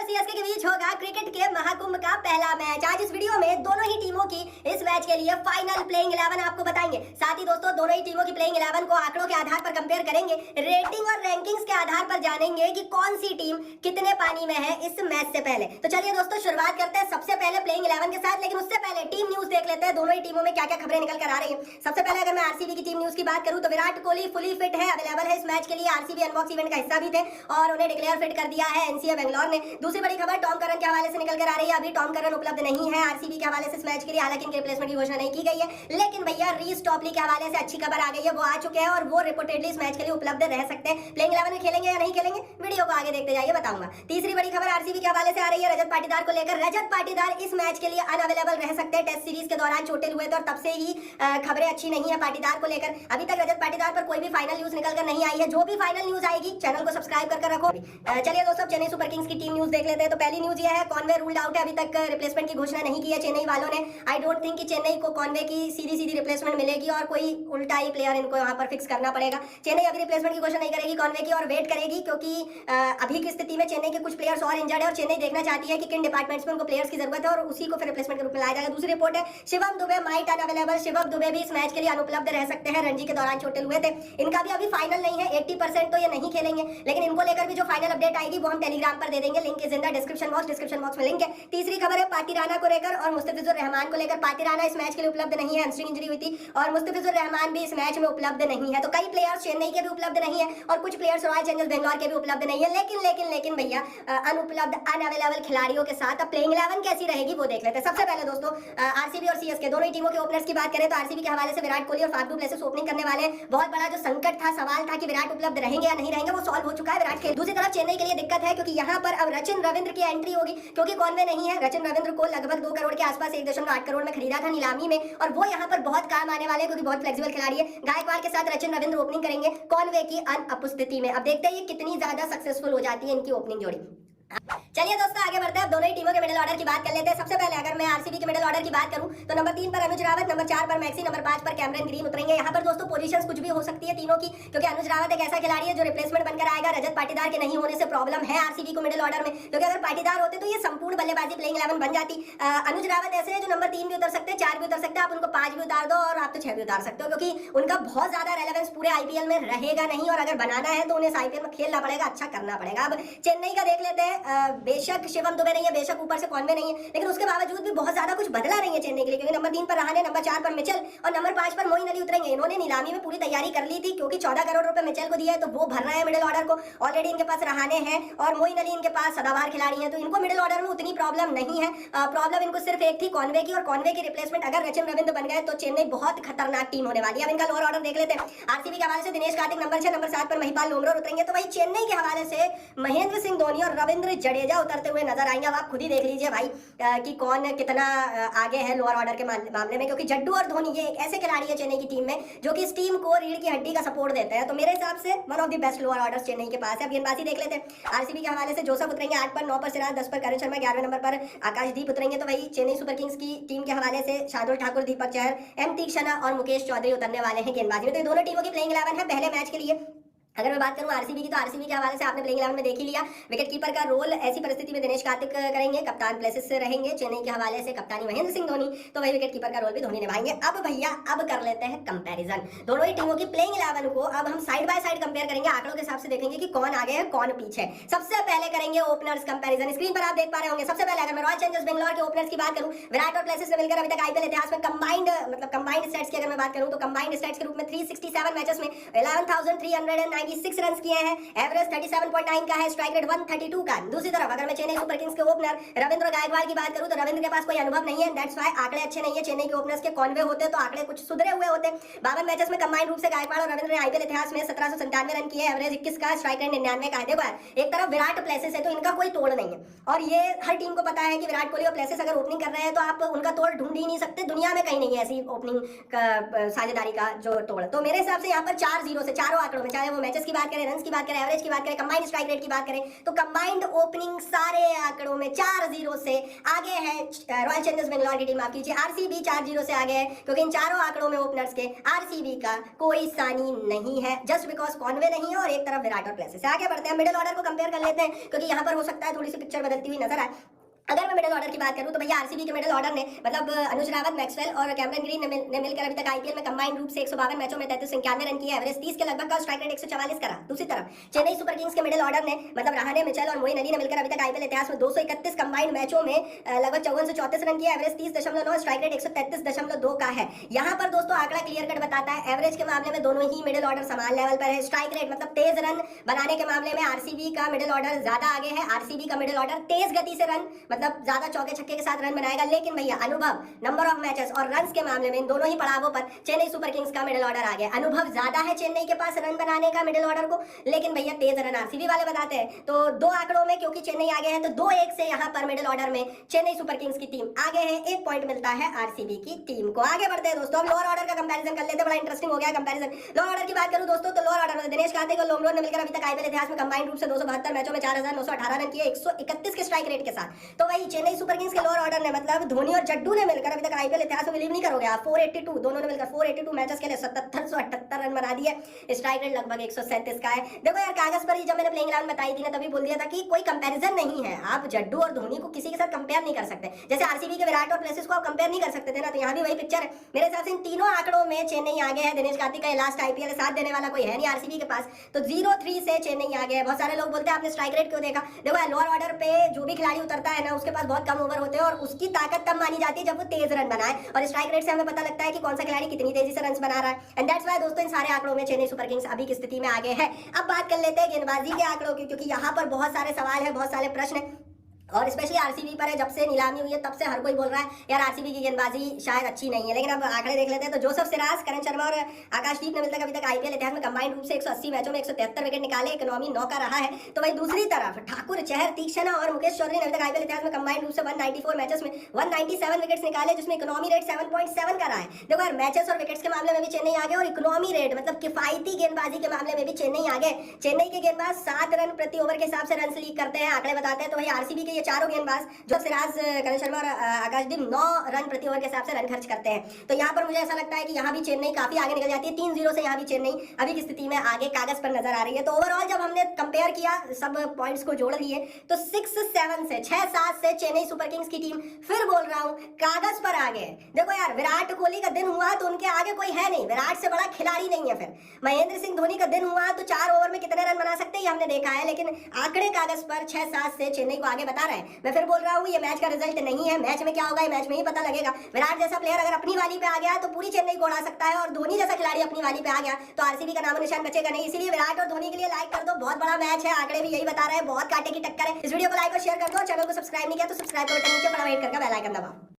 और सीएसके के बीच होगा क्रिकेट के महाकुंभ का पहला मैच। आज इस वीडियो में दोनों ही टीमों की इस मैच के लिए फाइनल प्लेइंग 11 आपको बताएंगे। साथ ही दोस्तों दोनों ही टीमों की प्लेइंग 11 को आंकड़ों के आधार पर कंपेयर करेंगे, रेटिंग और रैंकिंग्स के आधार पर जानेंगे कि कौन सी टीम कितने पानी में है इस मैच से पहले। तो चलिए दोस्तों शुरुआत करते हैं सबसे पहले प्लेइंग 11 के साथ, लेकिन उससे पहले टीम न्यूज देख लेते हैं दोनों ही टीमों में क्या क्या खबरें निकल कर आ रही है। सबसे पहले अगर मैं आरसीबी की टीम न्यूज की बात करूं तो विराट कोहली फुली फिट है, अवेलेबल है इस मैच के लिए। आरसीबी अनबॉक्स इवेंट का हिस्सा भी थे और उन्हें डिक्लेयर फिट कर दिया है एनसीए बेंगलोर ने। दूसरी बड़ी खबर टॉम करन के हवाले से निकल कर आ रही है। अभी टॉम करन उपलब्ध नहीं है आरसीबी के हवाले से इस मैच के लिए, हालांकि इनके रिप्लेसमेंट की घोषणा नहीं की गई है। लेकिन भैया रीस टॉपली के हवाले से अच्छी खबर आ गई है, वो आ चुके हैं और वो रिपोर्टेडली इस मैच के लिए उपलब्ध रह सकते हैं। प्लेइंग 11 में खेलेंगे या नहीं खेलेंगे, वीडियो को आगे देखते जाइए, बताऊंगा। तीसरी बड़ी खबर आरसीबी के हवाले से आ रही है रजत पाटीदार को लेकर। रजत पाटीदार इस मैच के लिए अनअवेलेबल रह सकते हैं। टेस्ट सीरीज के दौरान चोटिल हुए थे और तब से ही खबरें अच्छी नहीं है पाटीदार को लेकर। अभी तक रजत पाटीदार पर कोई भी फाइनल न्यूज निकल कर नहीं आई है। जो भी फाइनल न्यूज आएगी चैनल को सब्सक्राइब कर रखो। चलिए दोस्तों चेन्नई सुपर किंग्स की टीम न्यूज देख लेते हैं। तो पहली न्यूज ये है कॉनवे रूल्ड आउट है, अभी तक रिप्लेसमेंट की घोषणा नहीं की है चेन्नई वालों ने। आई डोंट थिंक कि चेन्नई को कॉनवे की सीधी रिप्लेसमेंट मिलेगी और कोई उल्टा ही प्लेयर इनको यहाँ पर फिक्स करना पड़ेगा। चेन्नई अभी रिप्लेसमेंट की घोषणा नहीं करेगी कॉनवे की और वेट करेगी, क्योंकि अभी की स्थिति में चेन्नई के कुछ प्लेयर्स और इंजर्ड है और चेन्नई देखना चाहती है कि किन डिपार्टमेंट्स में उनको प्लेयर्स की जरूरत है और उसी को फिर रिप्लेसमेंट के रूप में लाया जाएगा। दूसरी रिपोर्ट है शिवम दुबे माइट अनअवेलेबल। शिवम दुबे भी इस मैच के लिए अनुपलब्ध रह सकते हैं, रणजी के दौरान चोटिल हुए थे। इनका भी अभी फाइनल नहीं है, 80% तो ये नहीं खेलेंगे, लेकिन इनको लेकर भी जो फाइनल अपडेट आएगी वो हम टेलीग्राम पर दे देंगे। Link is in the description box में लिंक है। तीसरी खबर है पार्टी राणा को लेकर और मुस्तफिजुर रहमान को लेकर। पार्टी राणा इस मैच के लिए उपलब्ध नहीं है, हैमस्ट्रिंग इंजरी हुई थी, और मुस्तफिजुर रहमान भी इस मैच में उपलब्ध नहीं है। तो कई प्लेयर्स चेन्नई के भी उपलब्ध नहीं है और कुछ प्लेयर्स रॉयल चैलेंजर्स बेंगलोर के भी उपलब्ध नहीं है। लेकिन भैया अनुपलब्ध अनअवेलेबल खिलाड़ियों के साथ अब प्लेइंग 11 कैसी रहेगी वो देख लेते हैं। सबसे पहले दोस्तों आरसीबी और सीएसके दोनों ही टीमों के ओपनर्स की बात करें तो आरसीबी के हवाले से विराट कोहली और फाफ डू प्लेसिस ओपनिंग करने वाले। बहुत बड़ा जो संकट था, सवाल था कि विराट उपलब्ध रहेंगे या नहीं रहेंगे, वो सॉल्व हो चुका है विराट के। दूसरी तरफ चेन्नई के लिए दिक्कत है क्योंकि यहाँ पर अब रचिन रविंद्र की एंट्री होगी, क्योंकि कॉनवे नहीं है। रचिन रविंद्र को लगभग 2 करोड़ के आसपास 1.8 करोड़ में खरीदा था नीलामी में और वो यहाँ पर बहुत काम आने वाले क्योंकि बहुत फ्लेक्सिबल खिलाड़ी है। गायकवाड़ के साथ रचिन रविंद्र ओपनिंग करेंगे कॉनवे की अनुपस्थिति में। अब देखते हैं ये कितनी ज्यादा सक्सेसफुल हो जाती है इनकी ओपनिंग जोड़ी। चलिए दोस्तों आगे बढ़ते हैं, अब दोनों ही टीमों के मिडिल ऑर्डर की बात कर लेते हैं। सबसे पहले अगर मैं आरसीबी के मिडिल ऑर्डर की बात करूं तो नंबर 3 पर अनुज रावत, नंबर 4 पर मैक्सी, नंबर 5 पर कैमरन ग्रीन उतरेंगे। यहाँ पर दोस्तों पोजीशंस कुछ भी हो सकती है तीनों की, क्योंकि अनुज रावत एक ऐसा खिलाड़ी है जो रिप्लेसमेंट बनकर आएगा। रजत पाटीदार के नहीं होने से प्रॉब्लम है आरसीबी को मिडिल ऑर्डर में, क्योंकि अगर पाटीदार होते तो ये संपूर्ण बल्लेबाजी प्लेइंग 11 बन जाती। अनुज रावत ऐसे है जो नंबर 3 भी उतर सकते हैं, 4 भी उतर सकते हैं, आप उनको 5 भी उतार दो और आप तो 6 भी उतार सकते हो, क्योंकि उनका बहुत ज्यादा रेलेवेंस पूरे आईपीएल में रहेगा नहीं और अगर बनाना है तो उन्हें आईपीएल में खेलना पड़ेगा, अच्छा करना पड़ेगा। अब चेन्नई का देख लेते हैं। बेशक शिवम दुबे नहीं है, बेशक ऊपर से कॉनवे नहीं है, लेकिन उसके बावजूद भी बहुत ज्यादा कुछ बदला नहीं है चेन्नई के लिए, क्योंकि नंबर 3 पर रहाणे, नंबर 4 पर मिचेल और नंबर 5 पर मोइन अली उतरेंगे। इन्होंने नीलामी में पूरी तैयारी कर ली थी क्योंकि 14 करोड़ रुपए मिचेल को दिया है तो वो भर रहे हैं मिडिल ऑर्डर को। ऑलरेडी इनके पास रहाणे हैं और मोइन अली इनके पास सदाबहार खिलाड़ी हैं, तो इनको मिडिल ऑर्डर में उतनी प्रॉब्लम नहीं है। प्रॉब्लम इनको सिर्फ एक थी कॉनवे की, और कॉनवे की रिप्लेसमेंट अगर रचिन रविंद्र बन गए तो चेन्नई बहुत खतरनाक टीम होने वाली है। अब इनका लोअर ऑर्डर देख लेते हैं। आरसीबी के हवाले से दिनेश कार्तिक नंबर 6, नंबर 7 पर महिपाल लोमरोर उतरेंगे। तो वही चेन्नई के हवाले से महेंद्र सिंह धोनी और रविंद्र जडेजा उतरते हुए नजर आएंगे। अब आप खुद ही देख लीजिए भाई कि कौन कितना आगे है लोअर ऑर्डर के मामले में, क्योंकि जड्डू और धोनी ये एक ऐसे खिलाड़ी है चेन्नई की टीम में जो कि इस टीम को रीढ़ की हड्डी का सपोर्ट देते हैं। तो मेरे हिसाब से one of the best lower order Chennai के पास है। अब गेंदबाजी देख लेते हैं। आरसीबी के हवाले से जोसेफ उतरेंगे 8 पर, 9 पर सिराज, 10 पर करण शर्मा, 11वें नंबर पर आकाशदीप उतरेंगे। तो वही चेन्नई सुपर किंग्स की टीम के हवाले से शार्दुल ठाकुर, दीपक चहर, एम तीक्षणा और मुकेश चौधरी उतरने वाले हैं गेंदबाजी में। तो दोनों टीमों की प्लेइंग 11 है पहले मैच के लिए। अगर मैं बात करूं आरसीबी की तो आरसीबी के हवाले से आपने प्लेइंग 11 में देख ही लिया। विकेट कीपर का रोल ऐसी परिस्थिति में दिनेश कार्तिक करेंगे, कप्तान प्लेसिस से रहेंगे। चेन्नई के हवाले से कप्तानी महेंद्र सिंह धोनी, तो वही विकेट कीपर का रोल भी धोनी निभाएंगे। अब भैया अब कर लेते हैं कंपैरिजन दोनों ही टीमों की प्लेइंग 11 को। अब हम साइड बाय साइड कंपेयर करेंगे, आंकड़ों के हिसाब से देखेंगे कि कौन आगे है कौन पीछे। सबसे पहले करेंगे ओपनर्स कंपैरिजन। स्क्रीन पर आप देख पा रहे होंगे। सबसे पहले अगर मैं रॉयल चैलेंजर्स बेंगलोर के ओपनर्स की बात करूं, विराट और प्लेसिस ने मिलकर अभी तक आईपीएल इतिहास में कंबाइंड स्टैट्स की अगर मैं बात करूं तो कंबाइंड स्टैट्स के रूप में 367 मैचेस में 11,396 रन किए हैं। एवरेज 37.9 का है, स्ट्राइक रेट 132 का। दूसरी तरफ अगर मैं चेन्नई सुपर किंग्स के ओपनर रविंद्र गायकवाड़ की बात करूं तो रविंद्र के पास कोई अनुभव नहीं है, दैट्स व्हाई आंकड़े अच्छे नहीं है। चेन्नई के ओपनर्स के कॉनवे होते तो आंकड़े कुछ सुधरे हुए होते। 52 मैचेस में कंबाइंड रूप से गायकवाड़ और रविंद्र ने आईपीएल इतिहास में 1797 रन किए, एवरेज 21 का, स्ट्राइक रेट 99 का है। देखो यार, एक तरफ विराट प्लेसिस है तो इनका कोई तोड़ नहीं है और ये हर टीम को पता है कि विराट कोहली और प्लेसिस अगर ओपनिंग कर रहे हैं तो आप उनका तोड़ ढूंढ ही नहीं सकते। दुनिया में कहीं नहीं है ऐसी ओपनिंग का साझेदारी का जो तोड़। तो मेरे हिसाब से यहाँ पर 4-0 से चारों आंकड़ों में, चाहे वो मैचेस की बात करें, रन की बात करें, एवरेज की बात करें, कंबाइंड स्ट्राइक रेट की बात करें, तो कंबाइंड ओपनिंग सारे आंकड़ों में 4-0 से आगे है रॉयल चैलेंजर्स बेंगलोर की टीम, माफ कीजिए आरसीबी 4-0 से आगे है, क्योंकि इन चारों आंकड़ों में ओपनर्स के आरसीबी का कोई सानी नहीं है, जस्ट बिकॉज कॉनवे नहीं है और एक तरफ विराट और प्लेसिस। आगे बढ़ते हैं, मिडिल ऑर्डर को कंपेयर कर लेते हैं, क्योंकि यहाँ पर हो सकता है थोड़ी सी पिक्चर बदलती हुई नजर आए। अगर मैं मिडिल ऑर्डर की बात करूं तो भैया आरसीबी के मिडिल ऑर्डर ने मतलब अनुज रावत, मैक्सवेल और कैमरन ग्रीन ने मिलकर अभी तक आईपीएल में कंबाइंड रूप से 152 मैचों में 33-91 रन किए, एवरेज 30 के लगभग का, स्ट्राइक रेट 144 करा। दूसरी तरफ चेन्नई सुपर किंग्स के मिडिल ऑर्डर ने मतलब रहाणे, मिचेल और मोइन अली ने मिलकर अभी तक आईपीएल इतिहास में 231 कंबाइंड मैचों में लगभग 54 से 34 रन किए, एवरेज 30.9, स्ट्राइक रेट 133.2 का है। यहाँ पर दोस्तों आंकड़ा क्लियर कट बताता है, एवरेज के मामले में दोनों ही मिडिल ऑर्डर समान लेवल पर है, स्ट्राइक रेट मतलब तेज रन बनाने के मामले में आरसीबी का मिडिल ऑर्डर ज्यादा आगे है। आरसीबी का मिडिल ऑर्डर तेज गति से रन मतलब ज्यादा चौके छक्के के साथ रन बनाएगा, लेकिन भैया अनुभव, नंबर ऑफ मैचेस और रन्स के मामले में इन दोनों ही पड़ावों पर चेन्नई सुपर किंग्स का मिडिल ऑर्डर आ गया। अनुभव ज्यादा है चेन्नई के पास रन बनाने का मिडिल ऑर्डर को, लेकिन भैया तेज रन आरसीबी वाले बनाते हैं। तो दो आंकड़ों में क्योंकि चेन्नई आगे है तो 2-1 से यहाँ पर मिडिल ऑर्डर में चेन्नई सुपर किंग्स की टीम आगे है, 1 पॉइंट मिलता है आरसीबी की टीम को। आगे बढ़ते हैं दोस्तों, लोअर ऑर्डर का कंपैरिजन कर लेते हैं, बड़ा इंटरेस्टिंग हो गया कंपैरिजन। लोअर ऑर्डर की बात करूं दोस्तों तो लोअर ऑर्डर में दिनेश कार्तिक और लोमरोड ने मिलकर अभी तक आईपीएल इतिहास में कंबाइंड रूप से 272 मैचों में 4918 रन किए, 131 के स्ट्राइक रेट के साथ। तो वही चेन्नई सुपर किंग्स के लोअर ऑर्डर ने मतलब धोनी और जड्डू ने मिलकर अभी तक आईपीएल इतिहास में, बिलीव नहीं करोगे आप, 482 दोनों ने मिलकर 482 मैचेस के लिए 7778 रन बना दिए, स्ट्राइक रेट लगभग 137 का है। देखो यार कागज पर ही जब मैंने प्लेइंग 11 बताई थी ना तभी बोल दिया था कि कोई कंपैरिजन नहीं है, आप जड्डू और धोनी को किसी के साथ कंपेयर नहीं कर सकते, जैसे आरसीबी के विराट और प्लेसिस को आप कंपेयर नहीं कर सकते थे ना, तो यहाँ भी वही पिक्चर है। मेरे हिसाब से इन तीनों आंकड़ों में चेन्नई आगे है। दिनेश कार्तिक का लास्ट आईपीएल है, साथ देने वाला कोई है नहीं आरसीबी के पास, तो 0-3 से चेन्नई आगे है। बहुत सारे लोग बोलते हैं आपने स्ट्राइक रेट क्यों देखा, देखो लोअर ऑर्डर पे जो भी खिलाड़ी उतरता है ना उसके पास बहुत कम ओवर होते हैं और उसकी ताकत तब मानी जाती है जब वो तेज रन बनाए, और स्ट्राइक रेट से हमें पता लगता है कि कौन सा खिलाड़ी कितनी तेजी से रन बना रहा है। एंड दैट्स व्हाई दोस्तों इन सारे आंकड़ों में चेन्नई सुपर किंग्स अभी की स्थिति में आगे है। अब बात कर लेते हैं गेंदबाजी के आंकड़ों की, क्योंकि यहाँ पर बहुत सारे सवाल है, बहुत सारे प्रश्न है और स्पेशली आरसीबी पर है। जब से नीलामी हुई है तब से हर कोई बोल रहा है यार आरसीबी की गेंदबाजी शायद अच्छी नहीं है, लेकिन अब आंकड़े देख लेते हैं तो जोसेफ सिराज, करण शर्मा और आकाशदीप ने मिलकर अभी तक आईपीएल इतिहास में कंबाइंड रूप से 180 मैचों में 173 विकेट निकाले, इकोनॉमी 9 का रहा है। तो वही दूसरी तरफ ठाकुर, चहर, तीक्ष्ण और मुकेश चौधरी ने अभी तक आईपीएल इतिहास में कंबाइंड रूप से 194 मैचेस में 197 विकेट्स निकाले, जिसमें इकोनॉमी रेट 7.7 का रहा है। देखो यार मैचेस और विकेट्स के मामले में भी चेन्नई आगे और इकोनॉमी रेट मतलब किफायती गेंदबाजी के मामले में भी चेन्नई आगे। चेन्नई के गेंदबाज 7 रन प्रति ओवर के हिसाब से रन लीक करते हैं, आंकड़े बताते हैं। तो वही आरसीबी के ये चारों गेंदबाज जो सिराज, करण शर्मा और आकाशदीप 9 रन प्रति ओवर के हिसाब से रन खर्च करते हैं। तो यहाँ पर मुझे ऐसा लगता है कि यहाँ भी चेन्नई काफी आगे निकल जाती है, 3-0 से यहाँ भी चेन्नई अभी की स्थिति में आगे कागज पर नजर आ रही है। तो ओवरऑल जब हमने कंपेयर किया सब पॉइंट्स को जोड़ लिए तो 6-7 से 6-7 से चेन्नई सुपर किंग्स की टीम फिर बोल रहा हूँ कागज पर आगे। देखो यार विराट कोहली का दिन हुआ तो उनके आगे कोई है नहीं, विराट से बड़ा खिलाड़ी नहीं है। फिर महेंद्र सिंह धोनी का दिन हुआ तो 4 ओवर में कितने रन बना सकते हैं हमने देखा है, लेकिन आंकड़े कागज पर 6-7 से चेन्नई को आगे बता रहे हैं। मैं फिर बोल रहा हूँ ये मैच का रिजल्ट नहीं है, मैच में क्या होगा ये मैच में ही पता लगेगा। विराट जैसा प्लेयर अगर अपनी वाली पे आ गया तो पूरी चेन्नई को उड़ा सकता है, और धोनी जैसा खिलाड़ी अपनी वाली पे आ गया तो आरसीबी का नाम निशान बचेगा नहीं। इसलिए विराट और धोनी के लिए लाइक कर दो, बहुत बड़ा मैच है, आंकड़े भी यही बता रहे हैं, बहुत कांटे की टक्कर है। इस वीडियो को लाइक और शेयर कर दो, चैनल को सब्सक्राइब नहीं किया तो सब्सक्राइब करो, नीचे बड़ा वेट करके बेल आइकन दबाओ।